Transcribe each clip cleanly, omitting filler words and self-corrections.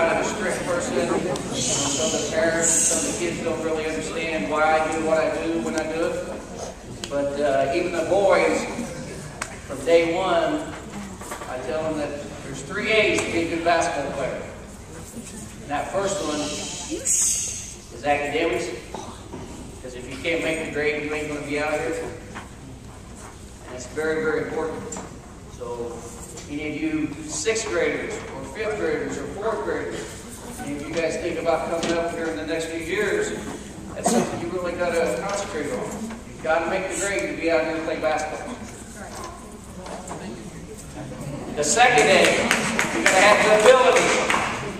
kind of a strict person. Some of the parents, some of the kids don't really understand why I do what I do when I do it. But even the boys, from day one, I tell them that there's 3 A's to be a good basketball player. And that first one is academics. Because if you can't make the grade, you ain't going to be out here. And it's very, very important. So any of you 6th graders, or 5th graders, or 4th graders, and if you guys think about coming up here in the next few years, that's something you really got to concentrate on. You've got to make the grade to be out here and play basketball. The second A, you're going to have the ability.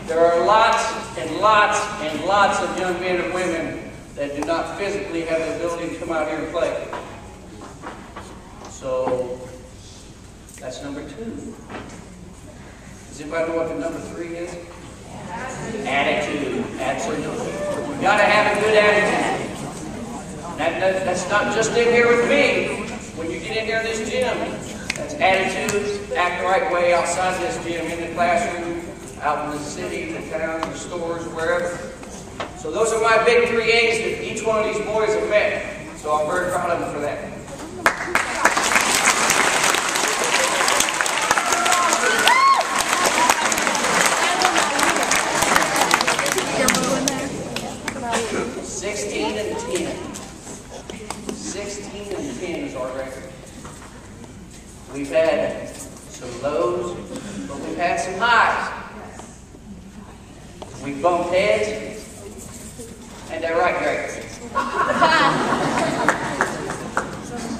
There are lots and lots and lots of young men and women that do not physically have the ability to come out here and play. So, that's number 2. Does anybody know what the number 3 is? Attitude. Absolutely. You've got to have a good attitude. That's not just in here with me. When you get in here in this gym, that's attitude, act the right way outside this gym, in the classroom, out in the city, the town, the stores, wherever. So those are my big 3 A's that each one of these boys have met. So I'm very proud of them for that. We've had some lows, but we've had some highs. We've bumped heads, and they're right, Greg.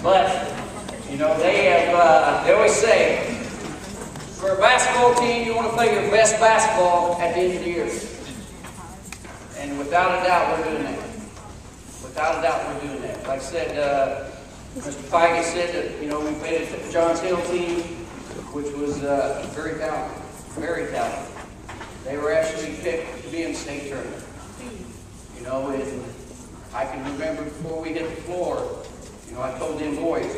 But, you know, they always say, for a basketball team, you want to play your best basketball at the end of the year. And without a doubt, we're doing that. Without a doubt, we're doing that. Like I said, Mr. Feige said that, you know, we played a Johns Hill team, which was very talented, very talented. They were actually picked to be in the state tournament. You know, and I can remember before we hit the floor, you know, I told them boys,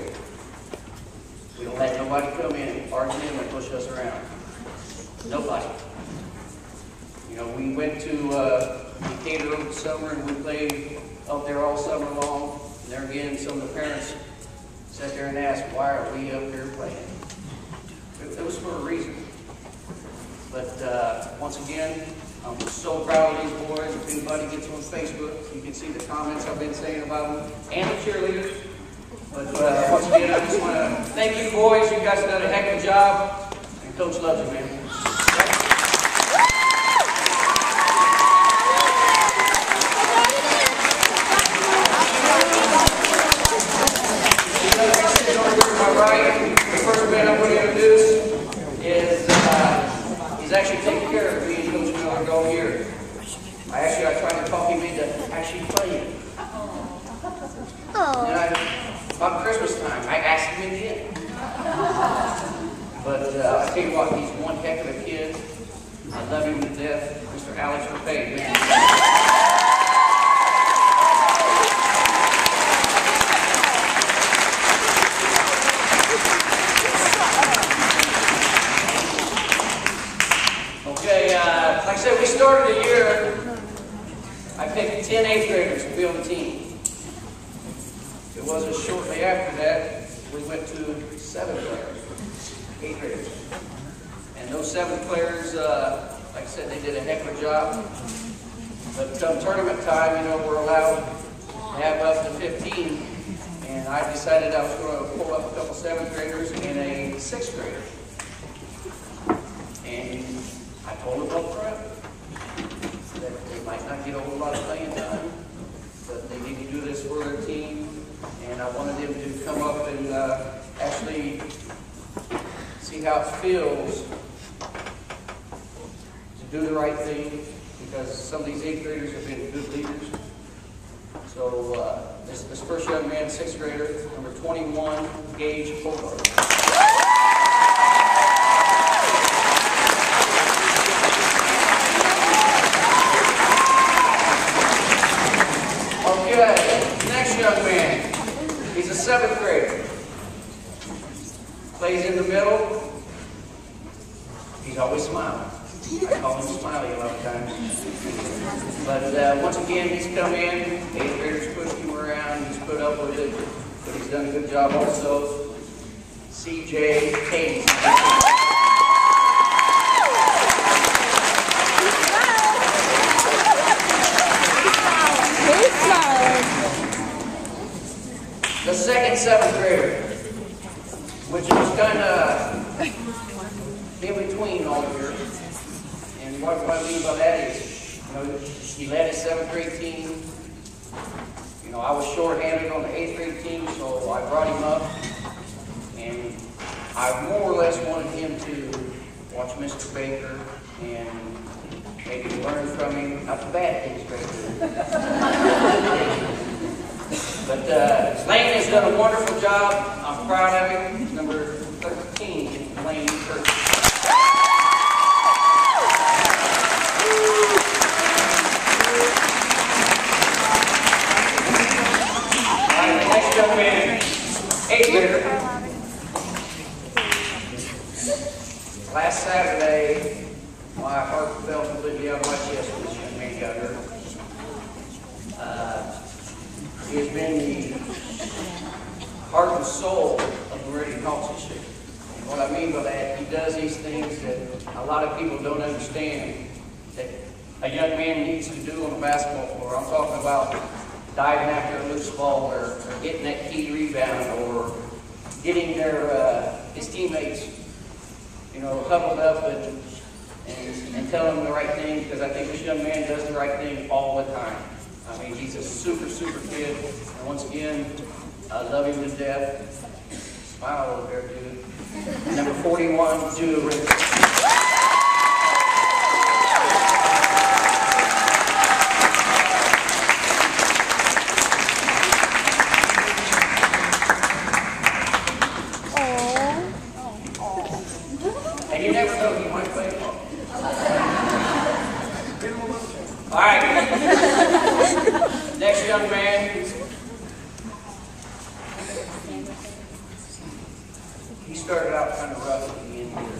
we don't let nobody come in, barge in, and push us around. Nobody. You know, we went to Decatur over the summer, and we played up there all summer long. And there again, some of the parents sat there and asked, why are we up here playing? It was for a reason. But once again, I'm so proud of these boys. If anybody gets on Facebook, you can see the comments I've been saying about them, and the cheerleaders. But once again, I just want to thank you boys. You guys have done a heck of a job. And Coach loves you, man. Actually taking care of me and Coach Miller all year. I tried to talk him into actually playing. And about Christmas time, I asked him in the end. But I tell you what, he's one heck of a kid. I love him to death. Mr. Alex Repay, man. Like I said, we started the year, I picked 10 8th graders to be on the team. It wasn't shortly after that, we went to 7th players, 8th graders. And those 7th players, like I said, they did a heck of a job. But come tournament time, you know, we're allowed to have up to 15. And I decided I was going to pull up a couple 7th graders and a 6th grader. And I told them up front that they might not get a whole lot of playing time, but they need to do this for their team, and I wanted them to come up and actually see how it feels to do the right thing, because some of these 8th graders have been good leaders. So this first young man, 6th grader, number 21, Gage Hobart. Next young man, he's a 7th grader. Plays in the middle. He's always smiling. I call him Smiley a lot of times. But once again, he's come in. 8th graders pushed him around. He's put up with it. But he's done a good job also. CJ Katie. The second 7th grader, which was kind of in between all year. And what I mean by that is, he led his 7th grade team. I was short-handed on the 8th grade team, so I brought him up. And I more or less wanted him to watch Mr. Baker and maybe learn from him, not the bad things Baker. But Lane has done a wonderful job. I'm proud of him. Number 13, Lane Kirk. All right, the next young man, 8th grader. Last Saturday, my heart fell completely out of my chest when this young man got hurt. He has been the heart and soul of Meridian Boys this year. And what I mean by that, he does these things that a lot of people don't understand that a young man needs to do on a basketball floor. I'm talking about diving after a loose ball or getting that key rebound or getting his teammates, huddled up and telling them the right thing, because I think this young man does the right thing all the time. I mean, he's a super, super kid. And once again, I love him to death. Smile over there, dude. Number 41, Judah Rick. And you never know, he might play ball. All right. Next young man. He started out kind of rough at the end here.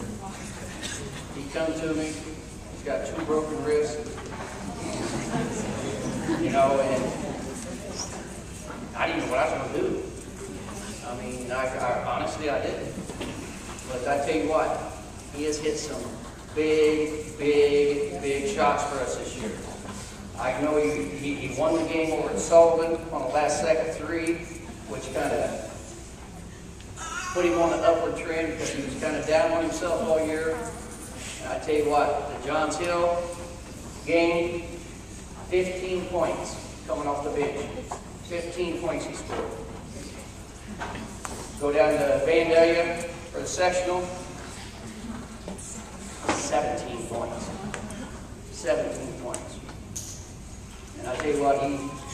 He come to me. He's got 2 broken wrists. And I didn't know what I was going to do. I mean, I honestly, I didn't. But I tell you what, he has hit some big, big, big shots for us this year. I know he won the game over at Sullivan on a last-second 3, which kind of put him on an upward trend because he was kind of down on himself all year. And I tell you what, the Johns Hill game, 15 points coming off the bench. 15 points he scored. Go down to Vandalia for the sectional. 17 points. 17 points. And I tell you what,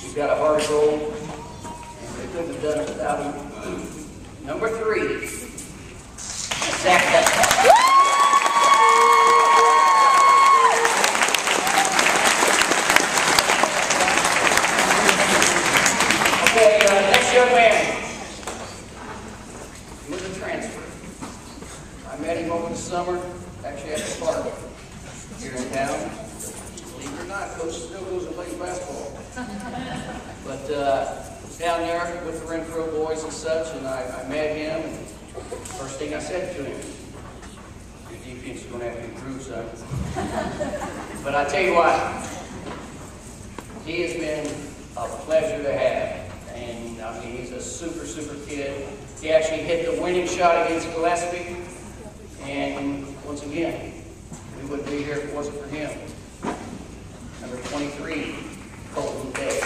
he's got a hard goal, and they couldn't have done it without him. Number 3, Zach Hester. Okay, next young man. He was a transfer. I met him over the summer, actually at the park here in town. Believe it or not, Coach still goes and plays basketball. But down there with the Renfro boys and such, and I met him, and first thing I said to him, your defense is going to have to improve, son. But I tell you what, he has been a pleasure to have. And I mean, he's a super, super kid. He actually hit the winning shot against Gillespie. And once again, we wouldn't be here if it wasn't for him. Number 23, Colton Day.